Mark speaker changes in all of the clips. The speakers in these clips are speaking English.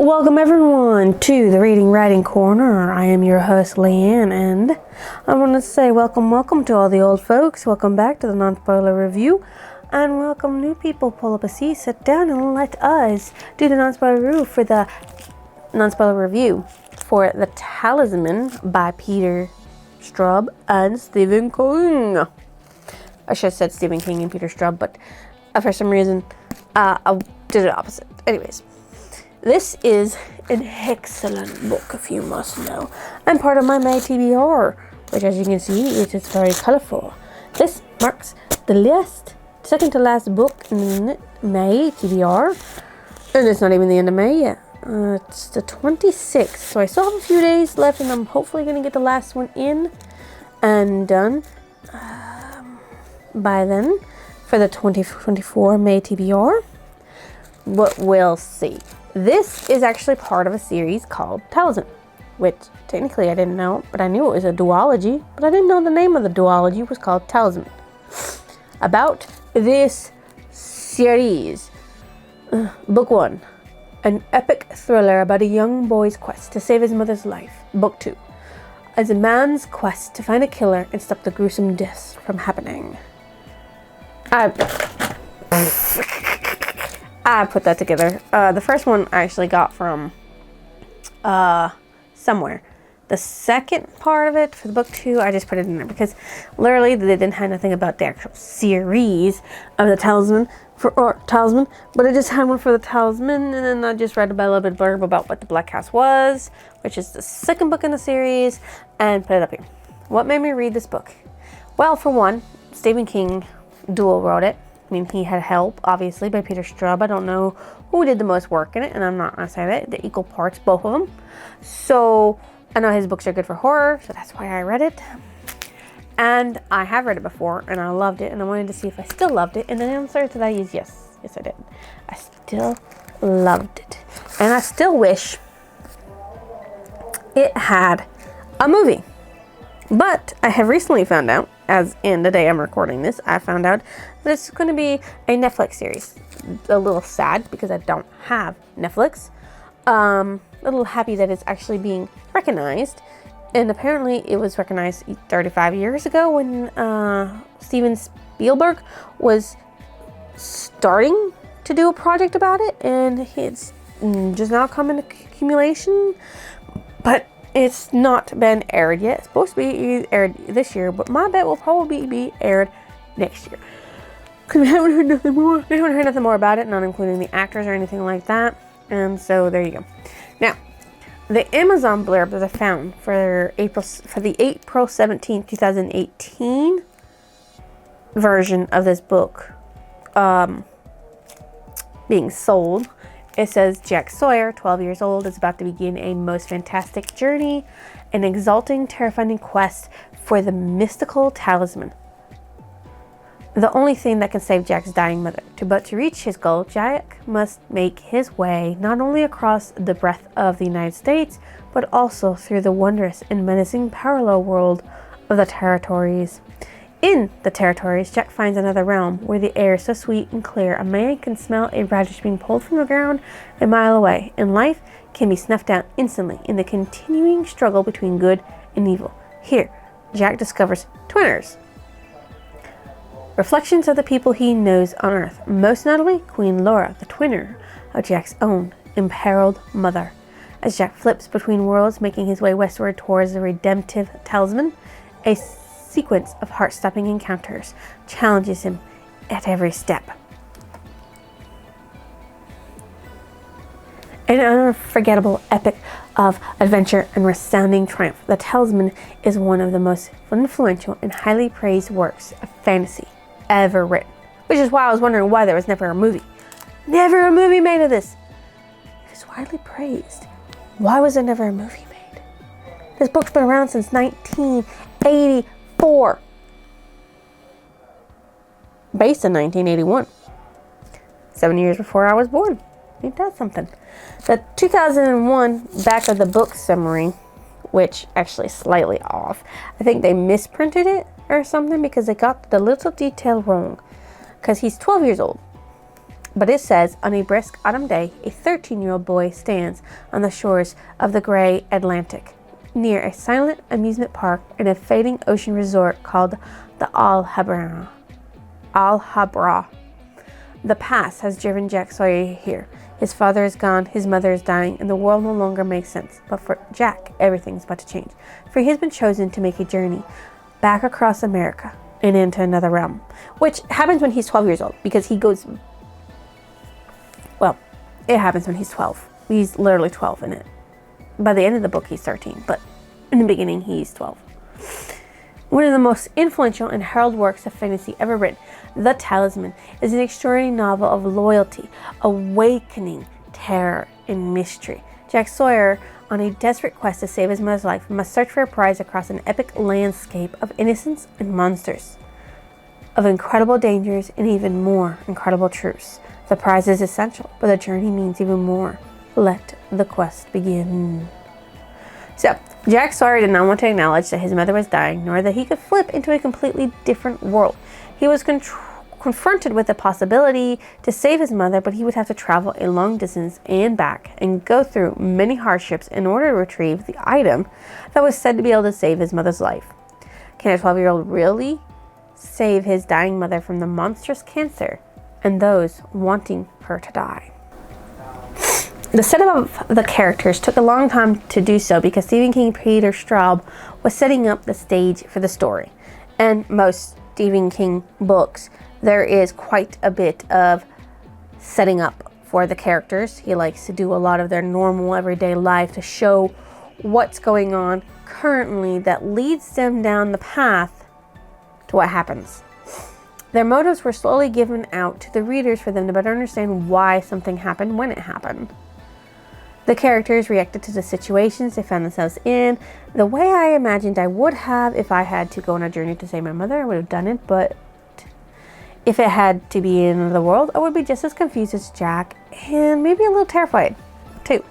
Speaker 1: Welcome everyone to the Reading Writing Corner. I am your host Leanne, and I want to say welcome to all the old folks. Welcome back to the non-spoiler review, and welcome new people. Pull up a seat, sit down, and let us do the non-spoiler review for the Talisman by Peter Straub and Stephen King. I should have said Stephen King and Peter Straub, but for some reason I did it opposite. Anyways. This is an excellent book, if you must know, and part of my May TBR, which, as you can see, it is very colorful. This marks the second to last book in May TBR, and it's not even the end of May yet. It's the 26th, so I still have a few days left, and I'm hopefully going to get the last one in and done by then for the 2024 May TBR, but we'll see. This is actually part of a series called Talisman, which technically I didn't know, but I knew it was a duology, but I didn't know the name of the duology was called Talisman. About this series, Book 1, an epic thriller about a young boy's quest to save his mother's life. Book 2, is a man's quest to find a killer and stop the gruesome deaths from happening. I put that together. The first one I actually got from somewhere. The second part of it for the book 2, I just put it in there because literally they didn't have nothing about the actual series of the Talisman, but I just had one for the Talisman, and then I just read about a little bit blurb about what the Black House was, which is the second book in the series, and put it up here. What made me read this book? Well, for one, Stephen King dual wrote it. I mean, he had help, obviously, by Peter Straub. I don't know who did the most work in it, and I'm not going to say that. The equal parts, both of them. So, I know his books are good for horror, so that's why I read it. And I have read it before, and I loved it, and I wanted to see if I still loved it. And the answer to that is yes. Yes, I did. I still loved it. And I still wish it had a movie. But I have recently found out, as in the day I'm recording this, I found out that it's going to be a Netflix series. A little sad because I don't have Netflix. A little happy that it's actually being recognized. And apparently it was recognized 35 years ago when Steven Spielberg was starting to do a project about it. And it's just now come into accumulation. But it's not been aired yet. It's supposed to be aired this year, but my bet will probably be aired next year. Because we haven't heard nothing more. We haven't heard nothing more about it, not including the actors or anything like that. And so there you go. Now, the Amazon blurb that I found for the April 17th, 2018 version of this book being sold. It says, Jack Sawyer, 12 years old, is about to begin a most fantastic journey, an exalting, terrifying quest for the mystical talisman. The only thing that can save Jack's dying mother. But to reach his goal, Jack must make his way not only across the breadth of the United States, but also through the wondrous and menacing parallel world of the territories. In the territories, Jack finds another realm where the air is so sweet and clear a man can smell a radish being pulled from the ground a mile away, and life can be snuffed out instantly in the continuing struggle between good and evil. Here, Jack discovers twinners, reflections of the people he knows on Earth, most notably Queen Laura, the twinner of Jack's own imperiled mother. As Jack flips between worlds, making his way westward towards the redemptive talisman, a sequence of heart-stopping encounters challenges him at every step. An unforgettable epic of adventure and resounding triumph, The Talisman is one of the most influential and highly praised works of fantasy ever written. Which is why I was wondering why there was never a movie. Never a movie made of this. It is widely praised. Why was there never a movie made? This book's been around since 1984. Based in 1981. 7 years before I was born. Ain't that something? The 2001 back of the book summary, which actually is slightly off. I think they misprinted it or something because they got the little detail wrong. Because he's 12 years old. But it says, on a brisk autumn day, a 13-year-old boy stands on the shores of the gray Atlantic, near a silent amusement park in a fading ocean resort called the Al-Habra. The past has driven Jack Sawyer here. His father is gone, his mother is dying, and the world no longer makes sense. But for Jack, everything's about to change. For he has been chosen to make a journey back across America and into another realm. Which happens when he's 12 years old, because he goes... Well, it happens when he's 12. He's literally 12 in it. By the end of the book, he's 13, but in the beginning, he's 12. One of the most influential and heralded works of fantasy ever written, The Talisman, is an extraordinary novel of loyalty, awakening, terror, and mystery. Jack Sawyer, on a desperate quest to save his mother's life, must search for a prize across an epic landscape of innocence and monsters, of incredible dangers and even more incredible truths. The prize is essential, but the journey means even more. Let the quest begin. So, Jack Sawyer did not want to acknowledge that his mother was dying, nor that he could flip into a completely different world. He was confronted with the possibility to save his mother, but he would have to travel a long distance and back, and go through many hardships in order to retrieve the item that was said to be able to save his mother's life. Can a 12-year-old really save his dying mother from the monstrous cancer and those wanting her to die? The setup of the characters took a long time to do so because Stephen King Peter Straub was setting up the stage for the story. And most Stephen King books, there is quite a bit of setting up for the characters. He likes to do a lot of their normal everyday life to show what's going on currently that leads them down the path to what happens. Their motives were slowly given out to the readers for them to better understand why something happened when it happened. The characters reacted to the situations they found themselves in the way I imagined I would have if I had to go on a journey to save my mother. I would have done it, but if it had to be in the world, I would be just as confused as Jack and maybe a little terrified too.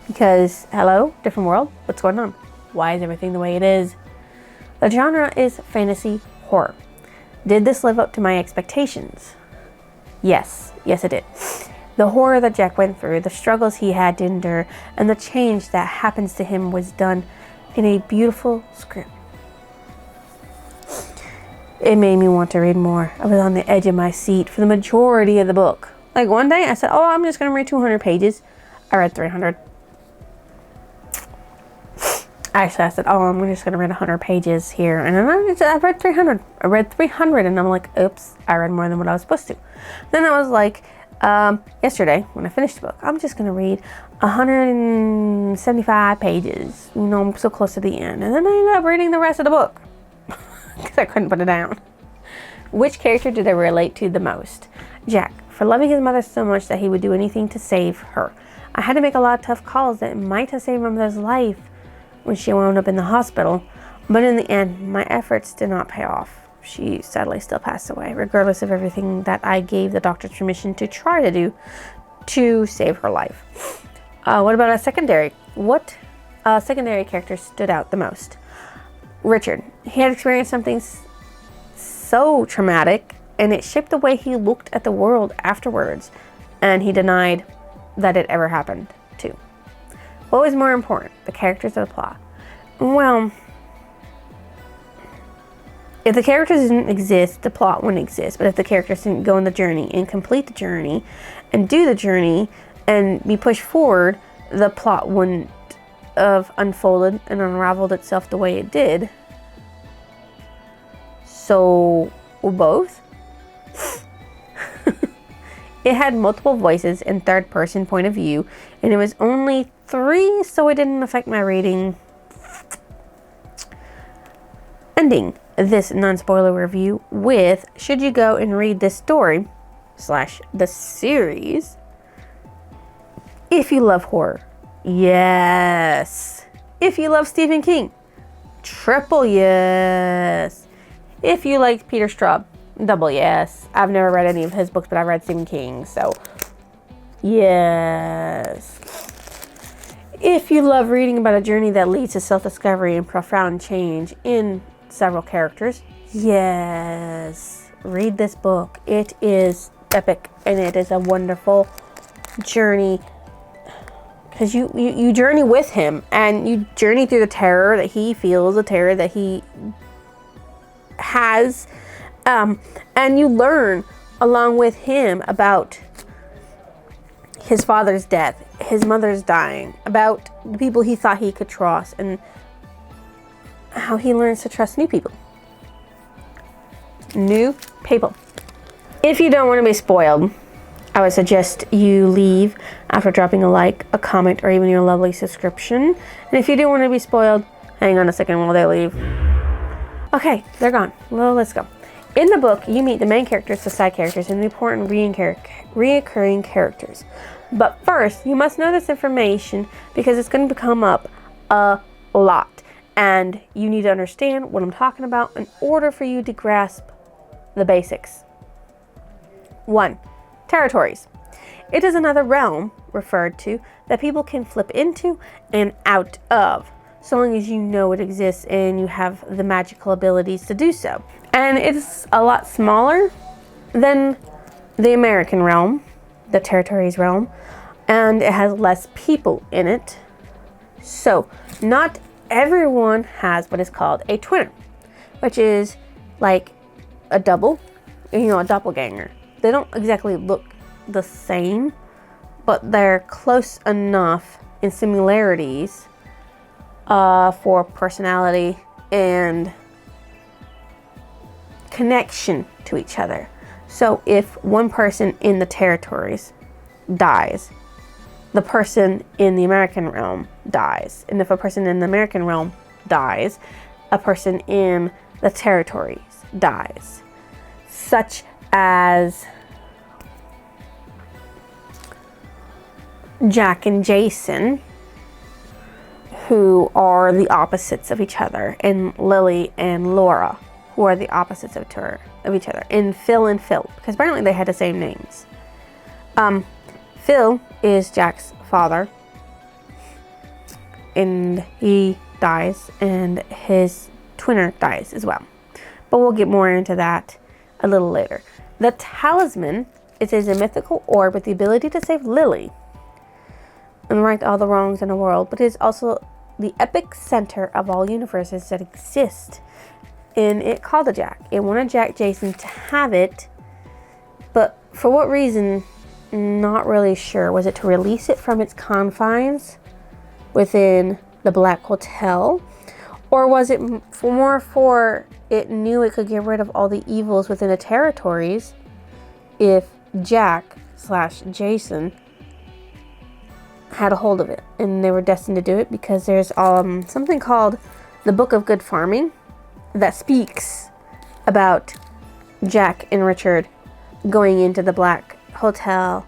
Speaker 1: Because, hello, different world, what's going on? Why is everything the way it is? The genre is fantasy horror. Did this live up to my expectations? Yes it did. The horror that Jack went through, the struggles he had to endure, and the change that happens to him was done in a beautiful script. It made me want to read more. I was on the edge of my seat for the majority of the book. Like one day I said, I'm just going to read 200 pages. I read 300. Actually, I said, I'm just going to read 100 pages here. And then I read 300. I read 300 and I'm like, oops, I read more than what I was supposed to. Then I was like, yesterday when I finished the book, I'm just going to read 175 pages. I'm so close to the end. And then I ended up reading the rest of the book because I couldn't put it down. Which character did I relate to the most? Jack, for loving his mother so much that he would do anything to save her. I had to make a lot of tough calls that might have saved my mother's life when she wound up in the hospital, but in the end, my efforts did not pay off. She sadly still passed away, regardless of everything that I gave the doctor's permission to try to do to save her life. What about a secondary? What secondary character stood out the most? Richard. He had experienced something so traumatic, and it shaped the way he looked at the world afterwards, and he denied that it ever happened too. What was more important, the characters or the plot? Well, if the characters didn't exist, the plot wouldn't exist. But if the characters didn't go on the journey and complete the journey and do the journey and be pushed forward, the plot wouldn't have unfolded and unraveled itself the way it did. So, both. It had multiple voices and third-person point of view, and it was only 3, so it didn't affect my rating. Ending this non-spoiler review with, should you go and read this story / the series if you love horror? Yes. If you love Stephen King? Triple yes. If you like Peter Straub? Double yes. I've never read any of his books, but I've read Stephen King, so yes. If you love reading about a journey that leads to self-discovery and profound change in several characters, yes. read this book. It is epic, and it is a wonderful journey, because you journey with him, and you journey through the terror that he feels, the terror that he has, and you learn along with him about his father's death, his mother's dying, about the people he thought he could trust, and how he learns to trust new people. If you don't want to be spoiled, I would suggest you leave after dropping a like, a comment, or even your lovely subscription. And if you do want to be spoiled, hang on a second while they leave. Okay, they're gone. Well, let's go. In the book, you meet the main characters, the side characters, and the important reoccurring characters. But first, you must know this information because it's going to come up a lot. And you need to understand what I'm talking about in order for you to grasp the basics. 1. Territories. It is another realm, referred to, that people can flip into and out of, so long as you know it exists and you have the magical abilities to do so. And it's a lot smaller than the American realm, the territories realm, and it has less people in it. So, not everyone has what is called a twinner, which is like a double, a doppelganger. They don't exactly look the same, but they're close enough in similarities for personality and connection to each other. So if one person in the territories dies, the person in the American realm dies. And if a person in the American realm dies, a person in the territories dies. Such as Jack and Jason, who are the opposites of each other, and Lily and Laura, who are the opposites of each other, and Phil, because apparently they had the same names. Phil is Jack's father, and he dies, and his twinner dies as well. But we'll get more into that a little later. The Talisman, it is a mythical orb with the ability to save Lily and right all the wrongs in the world, but it is also the epic center of all universes that exist. And it called to Jack. It wanted Jason to have it, but for what reason, not really sure. Was it to release it from its confines within the Black Hotel? Or was it more for it knew it could get rid of all the evils within the territories if Jack/Jason had a hold of it, and they were destined to do it because there's something called the Book of Good Farming that speaks about Jack and Richard going into the Black Hotel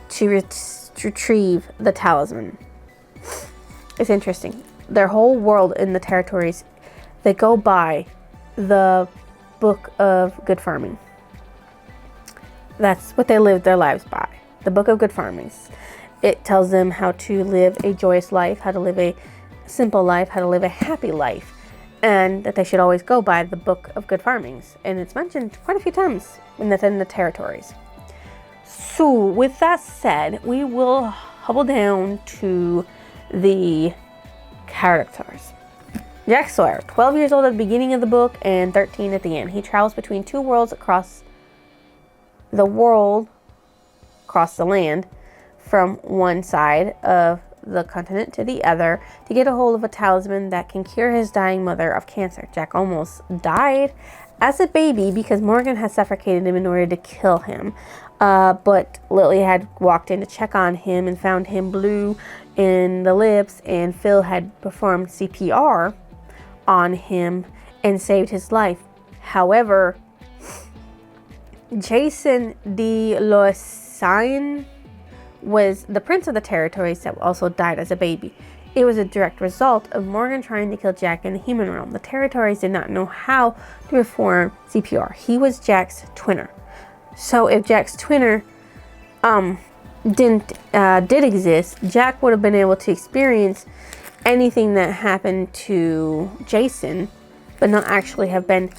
Speaker 1: to retrieve the Talisman. It's interesting. Their whole world in the territories, they go by the Book of Good Farming. That's what they live their lives by. The Book of Good Farming. It tells them how to live a joyous life, how to live a simple life, how to live a happy life, and that they should always go by the Book of Good Farmings. And it's mentioned quite a few times within the territories. So with that said, we will hobble down to the characters. Jack Sawyer, 12 years old at the beginning of the book and 13 at the end. He travels between two worlds across the land, from one side of the continent to the other to get a hold of a talisman that can cure his dying mother of cancer. Jack almost died as a baby because Morgan had suffocated him in order to kill him. But Lily had walked in to check on him and found him blue in the lips, and Phil had performed CPR on him and saved his life. However, Jason de Loisian was the prince of the territories that also died as a baby. It was a direct result of Morgan trying to kill Jack in the human realm. The territories did not know how to perform CPR. He was Jack's twinner. So if Jack's twinner did exist, Jack would have been able to experience anything that happened to Jason, but not actually have been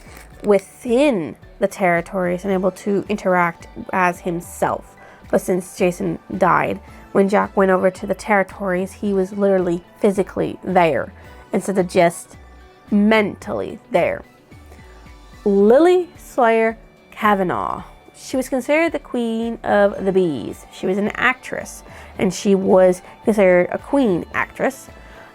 Speaker 1: within the territories and able to interact as himself. But since Jason died, when Jack went over to the territories, he was literally physically there instead of just mentally there. Lily Sawyer Kavanaugh. She was considered the queen of the bees. She was an actress, and she was considered a queen actress.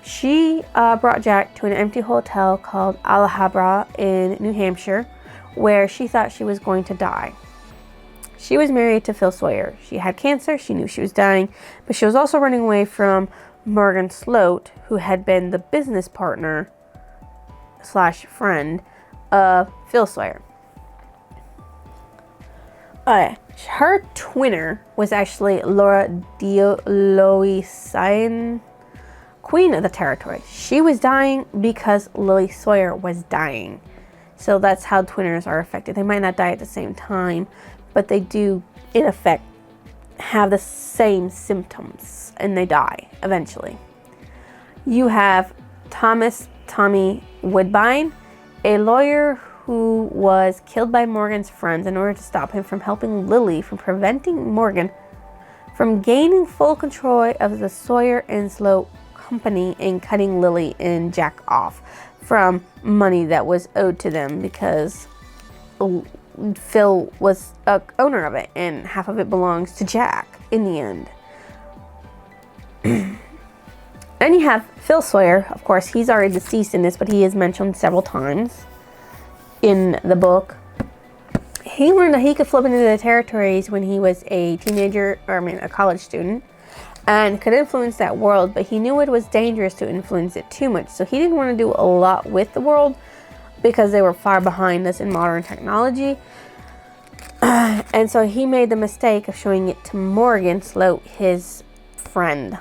Speaker 1: She brought Jack to an empty hotel called Alhambra in New Hampshire, where she thought she was going to die. She was married to Phil Sawyer. She had cancer. She knew she was dying, but she was also running away from Morgan Sloat, who had been the business partner / friend of Phil Sawyer. Her twinner was actually Laura Deloisian, queen of the territory. She was dying because Lily Sawyer was dying. So that's how twinners are affected. They might not die at the same time, but they do, in effect, have the same symptoms, and they die eventually. You have Tommy Woodbine, a lawyer who was killed by Morgan's friends in order to stop him from helping Lily, from preventing Morgan from gaining full control of the Sawyer and Sloat company and cutting Lily and Jack off from money that was owed to them because Phil was a owner of it and half of it belongs to Jack in the end. Then you have Phil Sawyer. Of course, he's already deceased in this, but he is mentioned several times in the book. He learned that he could flip into the territories when he was a college student, and could influence that world, but he knew it was dangerous to influence it too much. So he didn't want to do a lot with the world because they were far behind us in modern technology. And so he made the mistake of showing it to Morgan Sloat, his friend,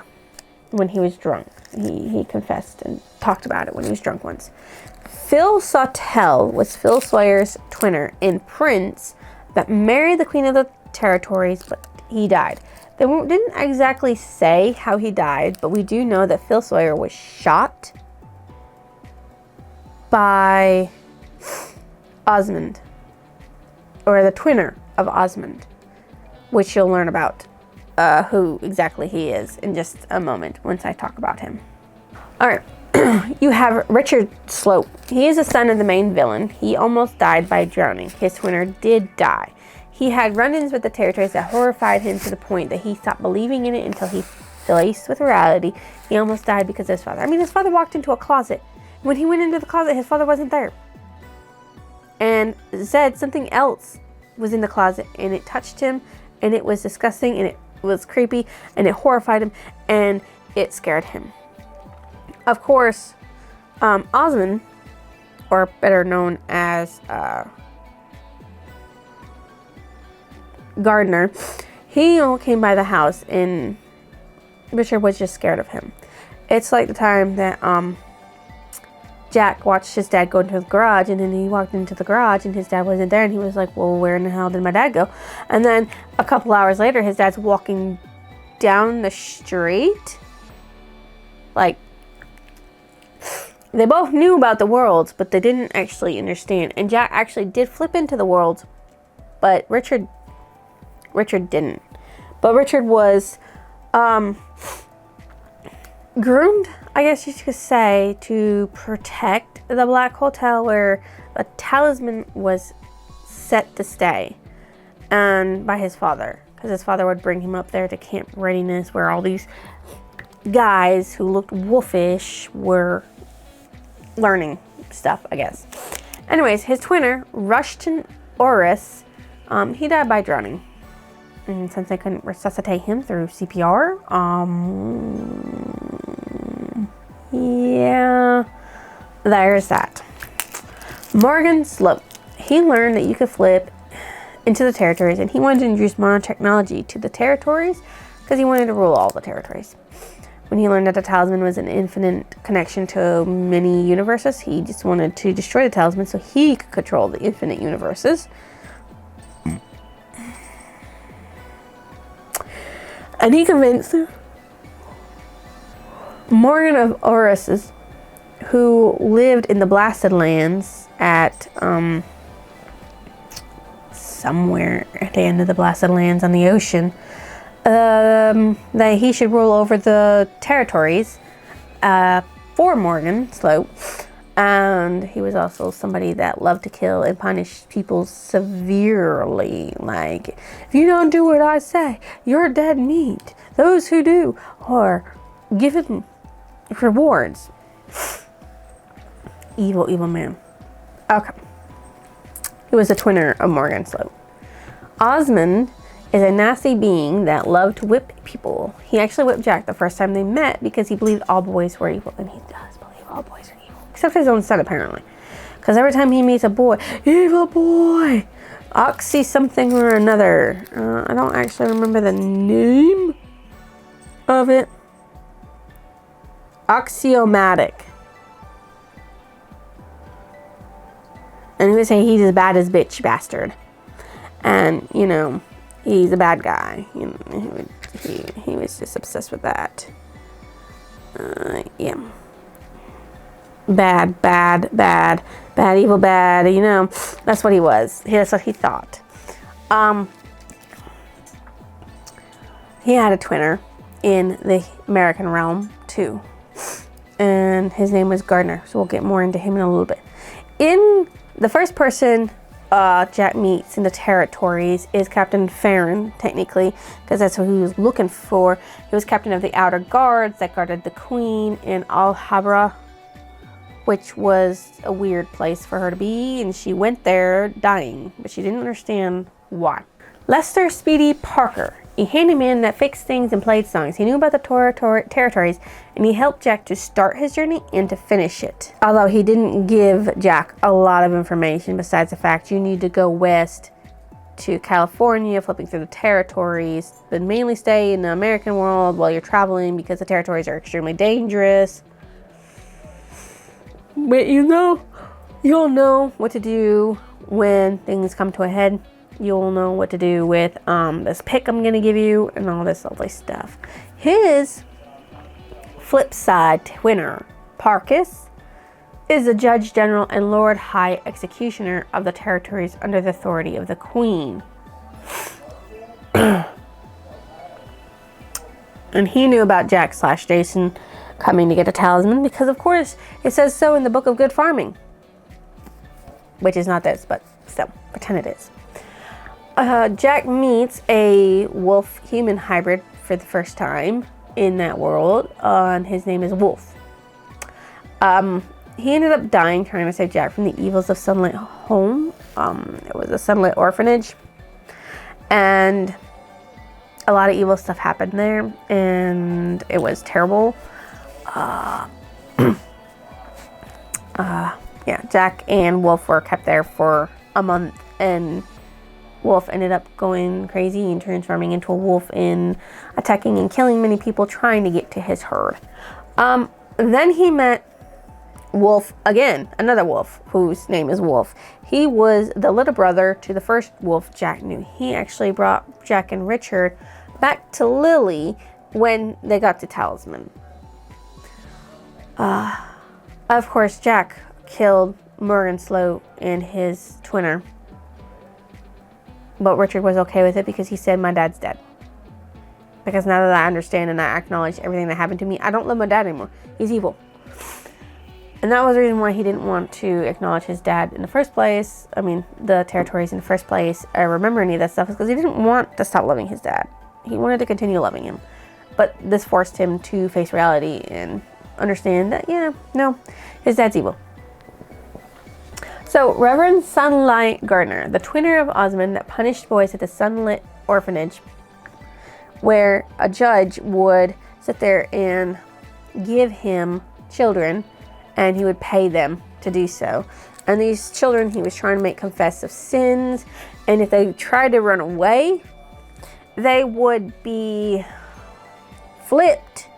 Speaker 1: when he was drunk. He confessed and talked about it when he was drunk once. Phil Sawtell was Phil Sawyer's twinner and prince that married the queen of the territories, but he died. They didn't exactly say how he died, but we do know that Phil Sawyer was shot by Osmond, or the twinner of Osmond, which you'll learn about who exactly he is in just a moment once I talk about him. All right. You have Richard Sloat. He is the son of the main villain. He almost died by drowning. His twinner did die. He had run-ins with the territories that horrified him to the point that he stopped believing in it until he faced with reality. He almost died because of his father. His father walked into a closet. When he went into the closet, his father wasn't there. And said something else was in the closet, and it touched him, and it was disgusting, and it was creepy, and it horrified him, and it scared him. Of course, Osmond, or better known as Gardner, he came by the house and Richard was just scared of him. It's like the time that Jack watched his dad go into the garage, and then he walked into the garage and his dad wasn't there, and he was like, well, where in the hell did my dad go? And then a couple hours later, his dad's walking down the street. Like, they both knew about the worlds, but they didn't actually understand. And Jack actually did flip into the worlds, but Richard didn't. But Richard was groomed, I guess you could say, to protect the Black Hotel where a talisman was set to stay, and by his father, because his father would bring him up there to Camp Readiness, where all these guys who looked wolfish were learning stuff, I guess. Anyways, his twinner, Rushton Orris, he died by drowning. And since they couldn't resuscitate him through CPR, yeah, there's that. Morgan Sloat. He learned that you could flip into the territories, and he wanted to introduce modern technology to the territories because he wanted to rule all the territories. When he learned that the talisman was an infinite connection to many universes, he just wanted to destroy the talisman so he could control the infinite universes. And he convinced Morgan of Orris, who lived in the Blasted Lands at somewhere at the end of the blasted lands on the ocean, that he should rule over the territories for Morgan Sloat. And he was also somebody that loved to kill and punish people severely. Like, if you don't do what I say, you're dead meat. Those who do are given rewards. Evil, evil man. Okay. He was a twinner of Morgan Sloat. Osmond is a nasty being that loved to whip people. He actually whipped Jack the first time they met because he believed all boys were evil. And he does believe all boys are evil. Except his own son, apparently. Because every time he meets a boy, evil boy, Oxy something or another. I don't actually remember the name of it. Axiomatic. And he would say he's as bad as bitch bastard. And, you know, he's a bad guy. You know, he was just obsessed with that. Yeah. Bad, evil, bad. You know, that's what he was. That's what he thought. He had a twinner in the American realm, too. And his name was Gardner. So we'll get more into him in a little bit. In the first person Jack meets in the territories is Captain Farron, technically, because that's what he was looking for. He was captain of the outer guards that guarded the queen in Alhambra, which was a weird place for her to be, and she went there dying, but she didn't understand why. Lester Speedy Parker, a handyman that fixed things and played songs. He knew about the territories, and he helped Jack to start his journey and to finish it. Although he didn't give Jack a lot of information besides the fact you need to go west to California, flipping through the territories, but mainly stay in the American world while you're traveling because the territories are extremely dangerous. But you know, you'll know what to do when things come to a head. You'll know what to do with this pick I'm going to give you and all this lovely stuff. His flip side twinner, Parkis, is the Judge General and Lord High Executioner of the territories under the authority of the Queen. And he knew about Jack / Jason coming to get a talisman because, of course, it says so in the Book of Good Farming. Which is not this, but still, pretend it is. Jack meets a wolf-human hybrid for the first time in that world, and his name is Wolf. He ended up dying trying to save Jack from the evils of Sunlit Home. It was a Sunlit orphanage, and a lot of evil stuff happened there, and it was terrible. Yeah, Jack and Wolf were kept there for a month, and Wolf ended up going crazy and transforming into a wolf and attacking and killing many people trying to get to his herd. Then he met Wolf again, another wolf whose name is Wolf. He was the little brother to the first wolf Jack knew. He actually brought Jack and Richard back to Lily when they got to Talisman. Of course, Jack killed Morgan Sloat and his twinner. But Richard was okay with it because he said, my dad's dead. Because now that I understand and I acknowledge everything that happened to me, I don't love my dad anymore. He's evil. And that was the reason why he didn't want to acknowledge his dad in the first place. I mean, the territories in the first place. I remember any of that stuff because he didn't want to stop loving his dad. He wanted to continue loving him. But this forced him to face reality and understand that, yeah, no, his dad's evil. So, Reverend Sunlight Gardner, the twinner of Osmond that punished boys at the Sunlit Orphanage, where a judge would sit there and give him children, and he would pay them to do so. And these children he was trying to make confess of sins, and if they tried to run away, they would be flipped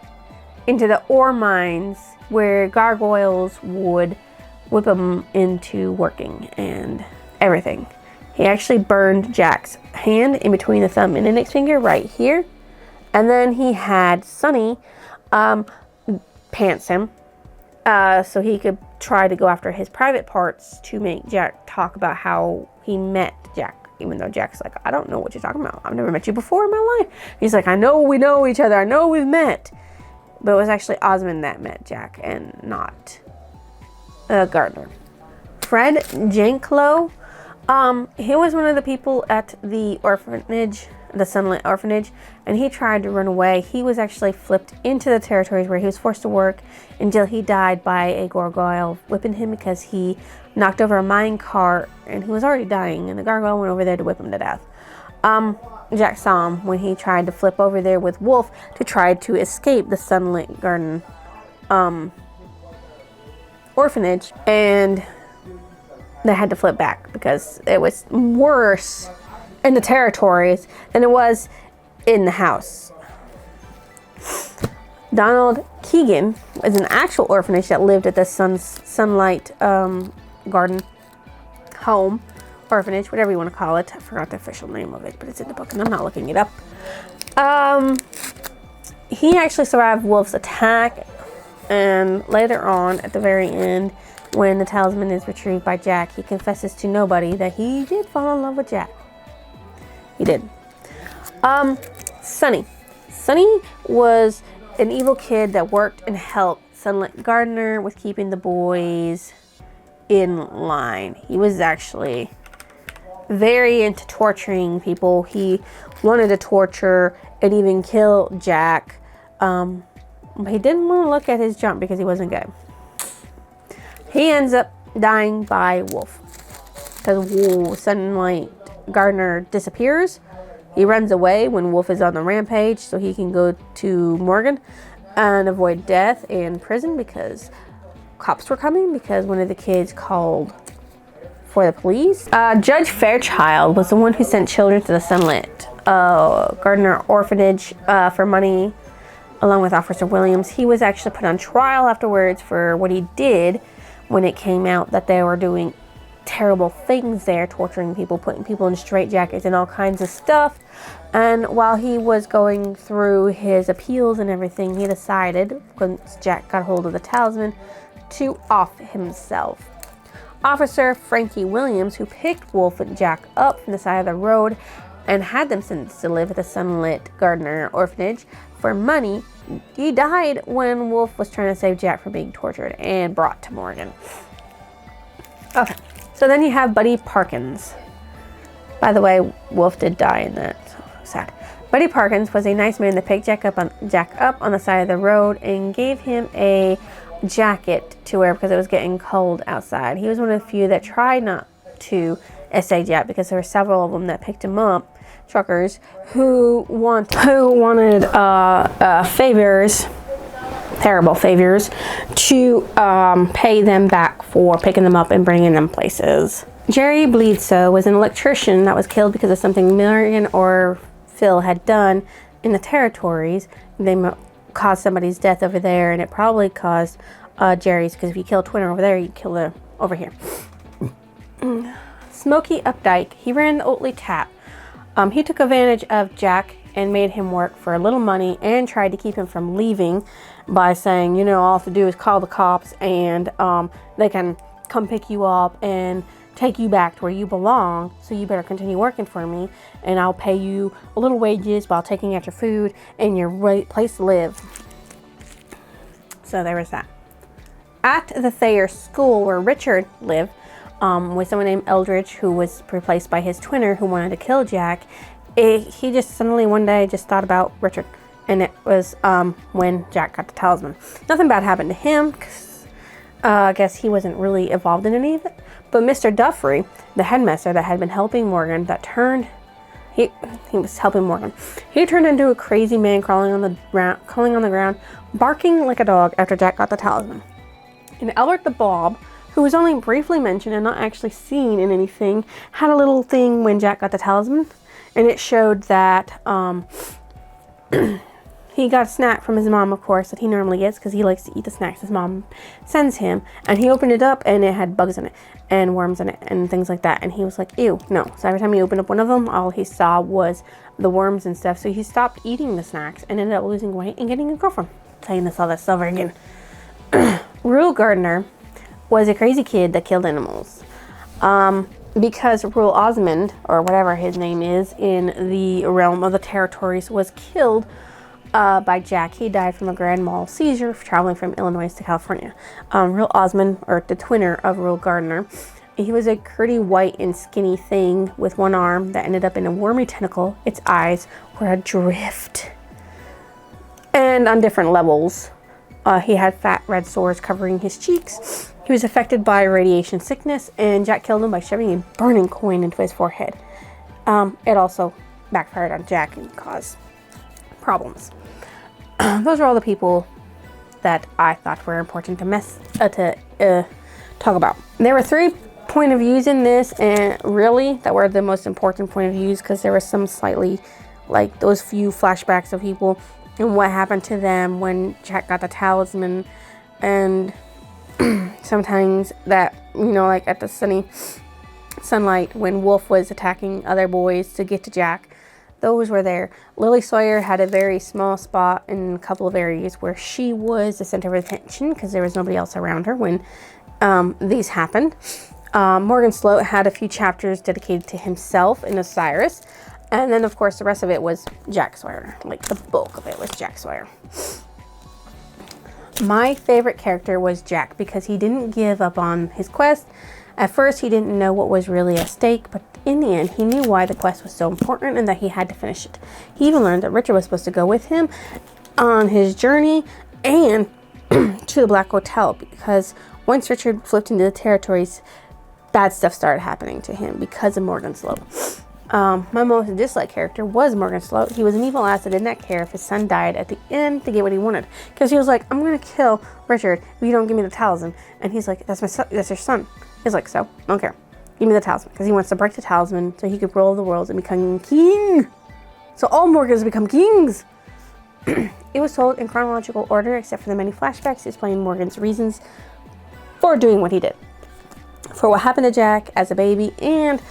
Speaker 1: into the ore mines where gargoyles would whip them into working and everything. He actually burned Jack's hand in between the thumb and index finger right here. And then he had Sonny pants him so he could try to go after his private parts to make Jack talk about how he met Jack. even though Jack's like, I don't know what you're talking about. I've never met you before in my life. He's like, I know we know each other. I know we've met. But it was actually Osmond that met Jack and not Gardner. Fred Janklow, he was one of the people at the orphanage, the Sunlight Orphanage, and he tried to run away. He was actually flipped into the territories where he was forced to work until he died by a gargoyle whipping him because he knocked over a mine cart and he was already dying, and the gargoyle went over there to whip him to death. Jack saw him when he tried to flip over there with Wolf to try to escape the Sunlit Garden orphanage, and they had to flip back because it was worse in the territories than it was in the house. Donald Keegan is an actual orphanage that lived at the Sunlight Garden home. Orphanage, whatever you want to call it. I forgot the official name of it, but it's in the book and I'm not looking it up. He actually survived Wolf's attack, and later on, at the very end, when the talisman is retrieved by Jack, he confesses to nobody that he did fall in love with Jack. He did. Sonny. Sonny was an evil kid that worked and helped Sunlight Gardner with keeping the boys in line. He was actually very into torturing people. He wanted to torture and even kill Jack. He didn't want to look at his junk because he wasn't good. He ends up dying by Wolf because Sunlight Gardner disappears. He runs away when Wolf is on the rampage so he can go to Morgan and avoid death in prison because cops were coming, because one of the kids called for the police. Judge Fairchild was the one who sent children to the Sunlit Gardner orphanage for money, along with Officer Williams. He was actually put on trial afterwards for what he did when it came out that they were doing terrible things there, torturing people, putting people in straitjackets and all kinds of stuff. And while he was going through his appeals and everything, he decided, once Jack got hold of the talisman, to off himself. Officer Frankie Williams, who picked Wolf and Jack up from the side of the road and had them sentenced to live at the Sunlit Gardner orphanage for money, he died when Wolf was trying to save Jack from being tortured and brought to Morgan. Okay, so then you have Buddy Parkins. By the way, Wolf did die in that. So sad. Buddy Parkins was a nice man that picked Jack up on the side of the road and gave him a jacket to wear because it was getting cold outside. He was one of the few that tried not to essay Jack because there were several of them that picked him up, truckers, who wanted favors, terrible favors, to pay them back for picking them up and bringing them places. Jerry Bleedso was an electrician that was killed because of something Marion or Phil had done in the territories. They caused somebody's death over there, and it probably caused Jerry's, because if you kill a twinner over there, you kill the over here. Smokey Updike, he ran the Oatley Tap. He took advantage of Jack and made him work for a little money and tried to keep him from leaving by saying, you know, all I have to do is call the cops and they can come pick you up and take you back to where you belong, so you better continue working for me and I'll pay you a little wages while taking out your food and your place to live. So there was that. At the Thayer School where Richard lived, with someone named Eldridge, who was replaced by his twinner who wanted to kill Jack, he just suddenly one day just thought about Richard, and it was when Jack got the talisman. Nothing bad happened to him, because I guess he wasn't really involved in any of it. But Mr. Duffrey, the headmaster that had been helping Morgan, he was helping Morgan. He turned into a crazy man crawling on the ground, barking like a dog after Jack got the talisman. And Albert the Bob, who was only briefly mentioned and not actually seen in anything, had a little thing when Jack got the talisman, and it showed that he got a snack from his mom, of course, that he normally gets because he likes to eat the snacks his mom sends him, and he opened it up and it had bugs in it and worms in it and things like that, and he was like, ew, no. So every time he opened up one of them, all he saw was the worms and stuff, so he stopped eating the snacks and ended up losing weight and getting a girlfriend. Saying this all this over again. Rue Gardner was a crazy kid that killed animals. because Rule Osmond, or whatever his name is, in the realm of the territories, was killed by Jack. He died from a grand mal seizure traveling from Illinois to California. Rule Osmond, or the twinner of Rule Gardner, he was a pretty white and skinny thing with one arm that ended up in a wormy tentacle. Its eyes were adrift. And on different levels, he had fat red sores covering his cheeks. He was affected by radiation sickness, and Jack killed him by shoving a burning coin into his forehead. It also backfired on Jack and caused problems. Those are all the people that I thought were important to talk about. There were 3 point of views in this, and really that were the most important point of views, because there was some slightly, like, those few flashbacks of people and what happened to them when Jack got the talisman, and sometimes that, you know, like at the sunlight when Wolf was attacking other boys to get to Jack, those were there. Lily Sawyer had a very small spot in a couple of areas where she was the center of attention because there was nobody else around her when these happened. Morgan Sloat had a few chapters dedicated to himself and Osiris. And then, of course, the rest of it was Jack Sawyer. Like, the bulk of it was Jack Sawyer. My favorite character was Jack because he didn't give up on his quest. At first, he didn't know what was really at stake, but in the end, he knew why the quest was so important and that he had to finish it. He even learned that Richard was supposed to go with him on his journey and to the Black Hotel, because once Richard flipped into the territories, bad stuff started happening to him because of Morgan Sloat. My most disliked character was Morgan Sloat. He was an evil ass that did not care if his son died at the end to get what he wanted. Because he was like, I'm going to kill Richard if you don't give me the talisman. And he's like, that's my son. That's your son. He's like, so, I don't care. Give me the talisman. Because he wants to break the talisman so he could rule the world and become king. So all Morgans become kings. It was told in chronological order, except for the many flashbacks explaining Morgan's reasons for doing what he did. For what happened to Jack as a baby, and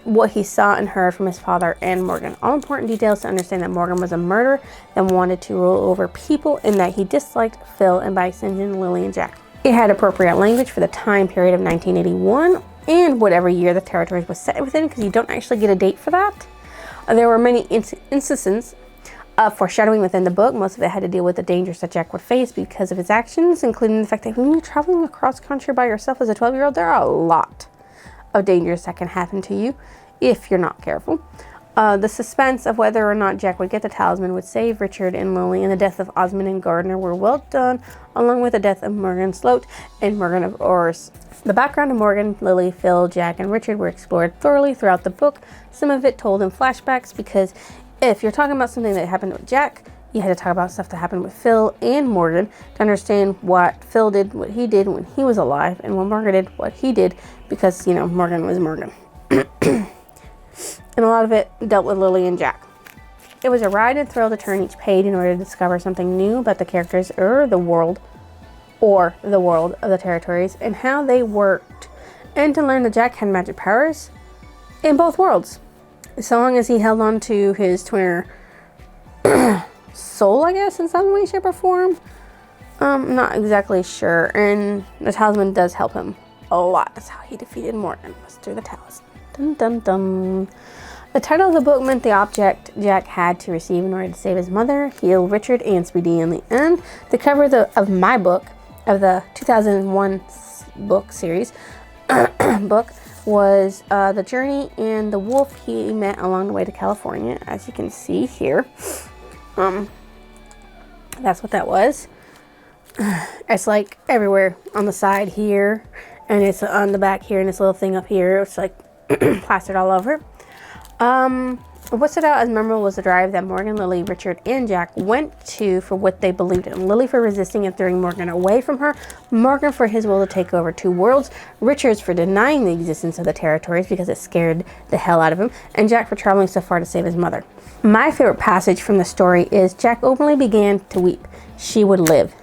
Speaker 1: what he saw and heard from his father and Morgan. All important details to understand that Morgan was a murderer and wanted to rule over people, and that he disliked Phil and by extension Lily and Jack. It had appropriate language for the time period of 1981 and whatever year the territories was set within, because you don't actually get a date for that. There were many instances of foreshadowing within the book. Most of it had to deal with the dangers that Jack would face because of his actions, including the fact that when you're traveling across country by yourself as a 12-year-old, there are a lot of dangers that can happen to you if you're not careful. The suspense of whether or not Jack would get the talisman would save Richard and Lily, and the death of Osmond and Gardner were well done, along with the death of Morgan Sloat and Morgan of Ors. The background of Morgan, Lily, Phil, Jack, and Richard were explored thoroughly throughout the book, some of it told in flashbacks, because if you're talking about something that happened with Jack, you had to talk about stuff that happened with Phil and Morgan to understand what Phil did, what he did when he was alive, and what Morgan did, what he did, because, you know, Morgan was Morgan. And a lot of it dealt with Lily and Jack. It was a ride and thrill to turn each page in order to discover something new about the characters or the world of the territories and how they worked, and to learn that Jack had magic powers in both worlds, so long as he held on to his twinner soul, I guess, in some way, shape, or form. Not exactly sure. And the talisman does help him a lot. That's how he defeated Morgan, was through the talisman. Dum dum dum. The title of the book meant the object Jack had to receive in order to save his mother, heal Richard, and Speedy in the end. The cover of my book, of the 2001 book series, was the journey and the wolf he met along the way to California, as you can see here. That's what that was. It's like everywhere on the side here, and it's on the back here, and this little thing up here. It's like plastered all over. What stood out as memorable was the drive that Morgan, Lily, Richard, and Jack went to for what they believed in. Lily for resisting and throwing Morgan away from her, Morgan for his will to take over 2 worlds, Richard for denying the existence of the territories because it scared the hell out of him, and Jack for traveling so far to save his mother. My favorite passage from the story is Jack openly began to weep. She would live.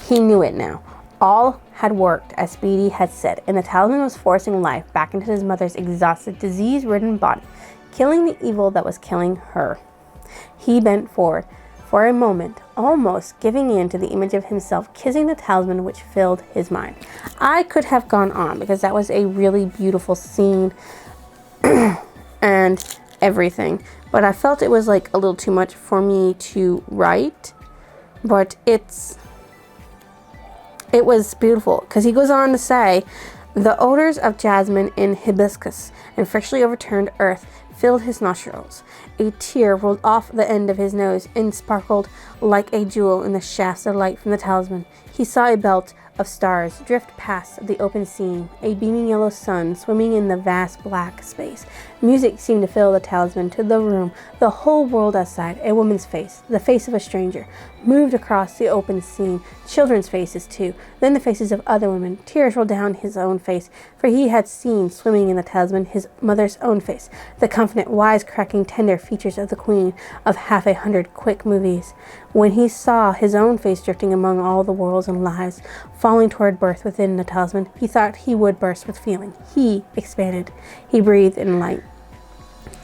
Speaker 1: He knew it now. All had worked as Speedy had said, and the talisman was forcing life back into his mother's exhausted, disease-ridden body, killing the evil that was killing her. He bent forward, for a moment, almost giving in to the image of himself kissing the talisman which filled his mind. I could have gone on because that was a really beautiful scene and everything. But I felt it was like a little too much for me to write. But it was beautiful, because he goes on to say, the odors of jasmine and hibiscus and freshly overturned earth filled his nostrils. A tear rolled off the end of his nose and sparkled like a jewel in the shafts of light from the talisman. He saw a belt of stars drift past the open scene, a beaming yellow sun swimming in the vast black space. Music seemed to fill the talisman to the room. The whole world outside, a woman's face, the face of a stranger, moved across the open scene. Children's faces, too. Then the faces of other women. Tears rolled down his own face, for he had seen swimming in the talisman his mother's own face, the confident, wise-cracking, tender features of the queen of 100 quick movies. When he saw his own face drifting among all the worlds and lives, falling toward birth within the talisman, he thought he would burst with feeling. He expanded. He breathed in light,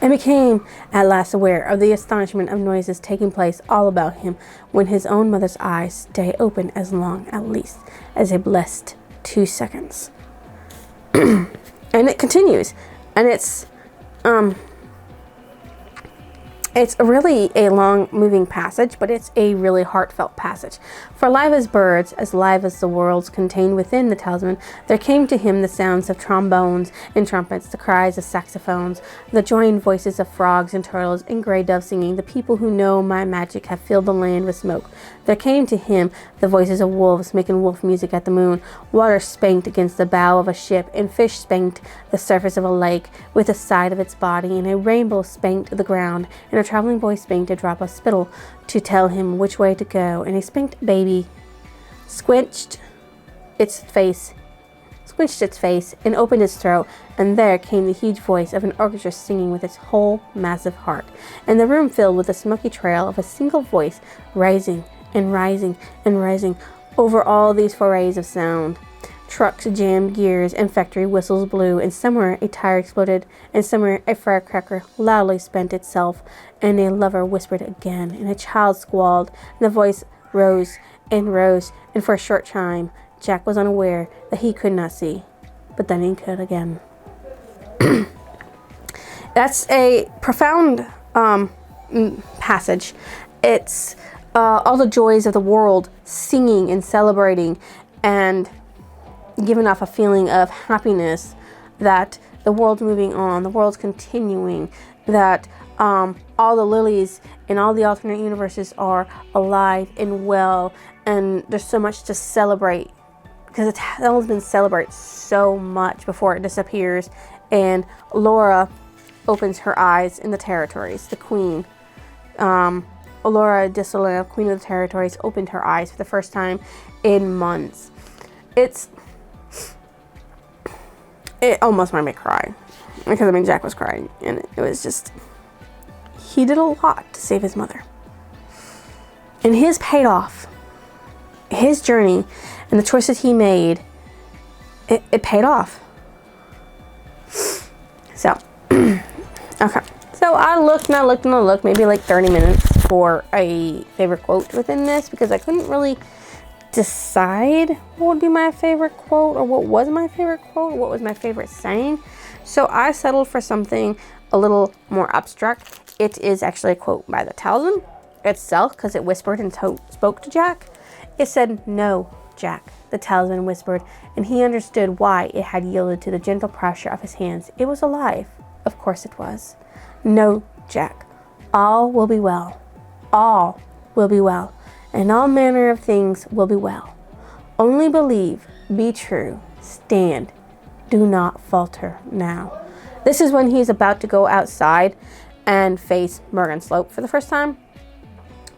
Speaker 1: and became at last aware of the astonishment of noises taking place all about him, when his own mother's eyes stay open as long, at least, as a blessed 2 seconds. And it continues, and it's really a long moving passage, but it's a really heartfelt passage. For live as birds, as live as the worlds contained within the talisman, there came to him the sounds of trombones and trumpets, the cries of saxophones, the joined voices of frogs and turtles and gray doves singing. The people who know my magic have filled the land with smoke. There came to him the voices of wolves making wolf music at the moon. Water spanked against the bow of a ship, and fish spanked the surface of a lake with the side of its body, and a rainbow spanked the ground, and a traveling boy spanked a drop of spittle to tell him which way to go, and a spanked baby squinched its face and opened its throat, and there came the huge voice of an orchestra singing with its whole massive heart, and the room filled with the smoky trail of a single voice, rising and rising and rising over all these forays of sound. Trucks jammed gears and factory whistles blew, and somewhere a tire exploded, and somewhere a firecracker loudly spent itself, and a lover whispered again, and a child squalled, and the voice rose, and for a short time Jack was unaware that he could not see, but then he could again. That's a profound passage. It's all the joys of the world singing and celebrating and giving off a feeling of happiness that the world's moving on, the world's continuing, that all the lilies in all the alternate universes are alive and well, and there's so much to celebrate, because the talisman celebrates so much before it disappears. And Laura opens her eyes in the territories. The queen, Laura Desolé, Queen of the Territories, opened her eyes for the first time in months. It almost made me cry, because Jack was crying, and it was just, he did a lot to save his mother, and his paid off. His journey and the choices he made, it paid off. So, okay. So I looked, maybe like 30 minutes for a favorite quote within this, because I couldn't really decide what would be my favorite quote, or what was my favorite quote, or what was my favorite saying. So I settled for something a little more abstract. It is actually a quote by the talisman itself, because it whispered and spoke to Jack. It said, "No, Jack," the talisman whispered, and he understood why it had yielded to the gentle pressure of his hands. It was alive. Of course it was. "No, Jack. All will be well. All will be well. And all manner of things will be well. Only believe, be true, stand, do not falter now." This is when he's about to go outside and face Morgan Slope for the first time.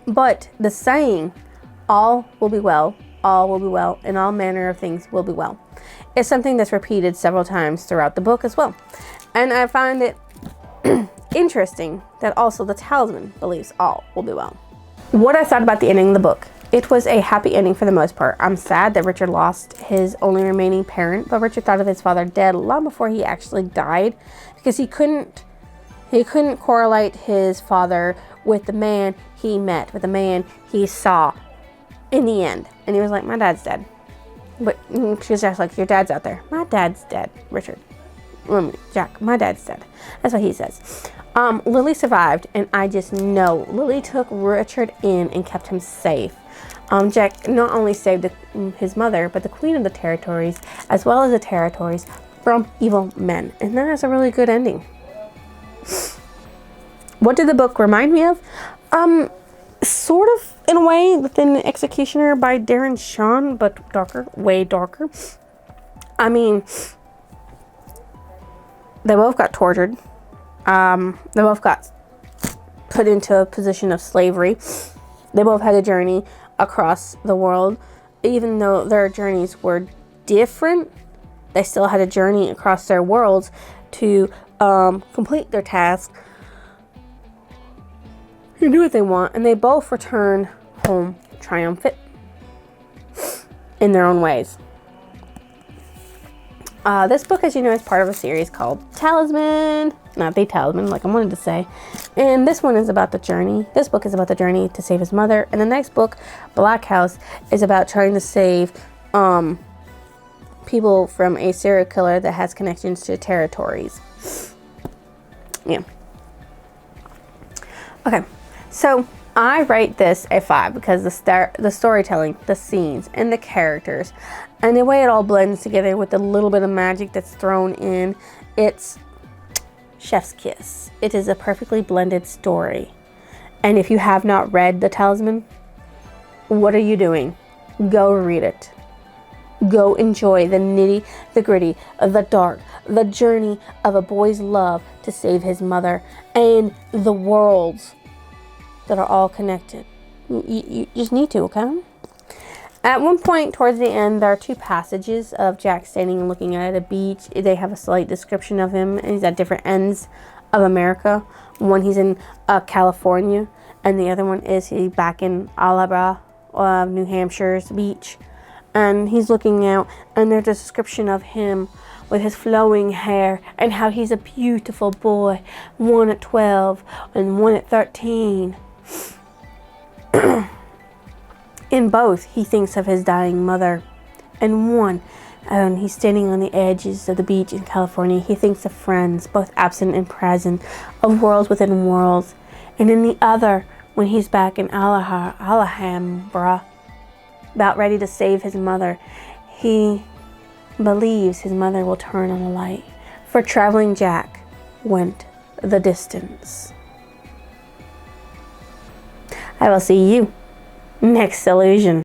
Speaker 1: But the saying, "all will be well, all will be well, and all manner of things will be well," is something that's repeated several times throughout the book as well. And I find it interesting that also the talisman believes all will be well. What I thought about the ending of the book. It was a happy ending for the most part. I'm sad that Richard lost his only remaining parent, but Richard thought of his father dead long before he actually died, because he couldn't correlate his father with the man he met, with the man he saw in the end. And he was like, "My dad's dead." But she was just like, "Your dad's out there." "My dad's dead, Richard." Jack, my dad said. That's what he says. Lily survived, and I just know Lily took Richard in and kept him safe. Jack not only saved his mother, but the Queen of the Territories, as well as the territories, from evil men. And that is a really good ending. What did the book remind me of? Sort of, in a way, The Thin Executioner by Darren Shan, but darker, way darker. I mean, they both got tortured. They both got put into a position of slavery. They both had a journey across the world. Even though their journeys were different, they still had a journey across their worlds to complete their task and do what they want. And they both return home triumphant in their own ways. This book, as you know, is part of a series called Talisman. Not the Talisman, like I wanted to say. And this one is about the journey. This book is about the journey to save his mother. And the next book, Black House, is about trying to save people from a serial killer that has connections to territories. Yeah. Okay, so I rate this a 5 because the storytelling, the scenes, and the characters, and the way it all blends together with the little bit of magic that's thrown in, it's chef's kiss. It is a perfectly blended story. And if you have not read The Talisman, what are you doing? Go read it. Go enjoy the nitty, the gritty, the dark, the journey of a boy's love to save his mother, and the worlds that are all connected. You just need to, okay? At one point towards the end, there are 2 passages of Jack standing and looking at a beach. They have a slight description of him, and he's at different ends of America. One, he's in California, and the other one is he's back in Alabama, New Hampshire's beach. And he's looking out, and there's a description of him with his flowing hair and how he's a beautiful boy. One at 12 and one at 13. In both, he thinks of his dying mother. And one, and he's standing on the edges of the beach in California. He thinks of friends, both absent and present, of worlds within worlds. And in the other, when he's back in Alhambra, about ready to save his mother, he believes his mother will turn on the light. For traveling Jack went the distance. I will see you next illusion.